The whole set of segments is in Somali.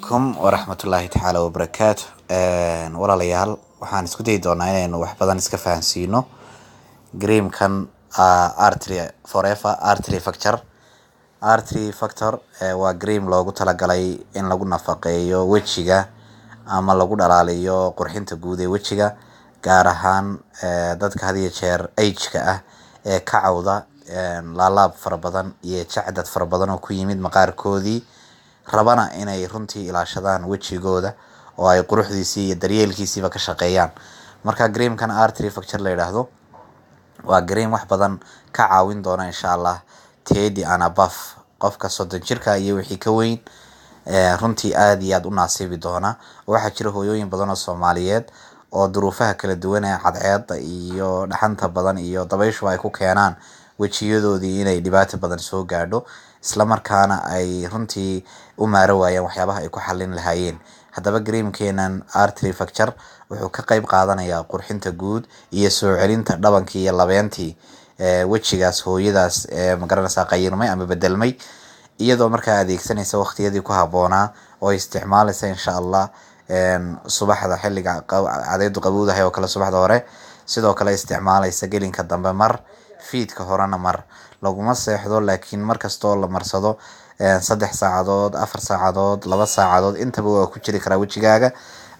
عليكم ورحمة الله تعالى وبركاته. walaalayaal waxaan isku dayi doonaa inaynu wax badan iska fahansiino creamkan artery forever artery factor waa cream loogu talagalay in lagu nafaqeeyo wejiga ama lagu dhalaaliyo qurxinta guud ee wejiga, gaar ahaan dadka had iyo jeer age-ka ah ee ka cawda laalaab fara badan iyo jacdad fara badan oo ku yimid maqaarkoodii, rabana inay runtii ilaashadaan wejigooda oo ay quruxdiisii iyo daryeelkiisiiba ka shaqeeyaan. Marka creamkan artery factor la yiraahdo waa cream wax badan ka caawin doona insha Allah teedi and above qofka 30 jirka iyo wixii ka weyn runtii aad iyo aad u naasibi doona. Waxaa jira hooyooyin badan oo Soomaaliyeed oo duruufaha kala duwan ee cadceedda iyo dhaxanta badan iyo dabayshu ay ku keenaan wejiyadoodii inay dhibaato badan soo gaadho, isla markaana ay runtii u maaro waayaan waxyaabaha ay ku xallin lahaayeen. Haddaba creamkeenan artery factor wuxuu ka qayb qaadanayaa qurxinta guud iyo soo celinta dhabankii iyo labeentii wejigaas hooyadaas magaranaysaa qayirmay ama bedelmay, iyadoo markaa adeegsanaysa waqtiyadii ku habboonaa oo isticmaalaysa insha Allah subaxda xilliga cadceedu qabowdahay oo kale subaxda hore, sidoo kale isticmaalaysa gelinka dambe mar, fiidka horena mar. Laguma seexdo, laakiin markastoo la marsado 3 saacadood 4 saacadood 2 saacadood intaba waa ku jiri karaa wejigaaga.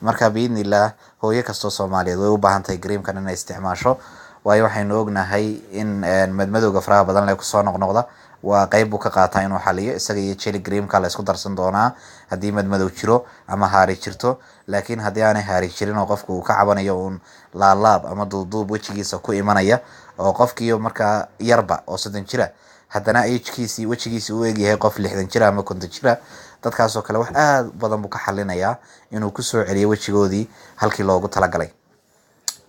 Marka biidnillah hooyo kastoo Soomaaliyeed way u baahan tahay creamkan inay isticmaasho, waayo waxaynu ognahay in madmadowga faraha badan leh kusoo noqnoqda waa qayb uu ka qaataa inuu xaliyo. Isaga iyo jelly creamka la isku darsan doonaa haddii madmadow jiro ama haari jirto, laakiin haddii aanay haari jirin oo qofku uu ka cabanayo uun laalaab ama duuduub wejigiisa ku imanaya, oo qofkii markaa yarba oo 30 jira haddana age-kiisii wejigiisa uu eegyahay qof 60 jira ama 50 jira, dadkaasoo kale wax aad badan buu ka xalinayaa inuu ku soo celiyo wejigoodii halkii loogu talagalay,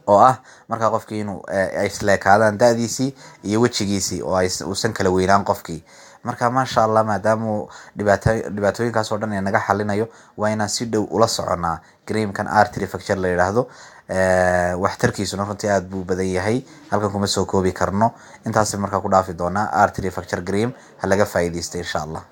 oo ah marka qofkii inuu ay isleekaadaan da'diisii iyo wejigiisii oo uusan kala weynaan qofkii. Marka maasha Allah, maadaama dhibaatooyinkaas oo dhan ee naga xalinayo, waa inaan si dhow ula soconaa creamkan artery factor la yiraahdo. waxtarkiisuna runtii aad buu badan yahay, halkan kuma soo koobi karno. Intaas markaa ku dhaafi doonaa artery factor cream ha laga faa'iideysto insha Allah.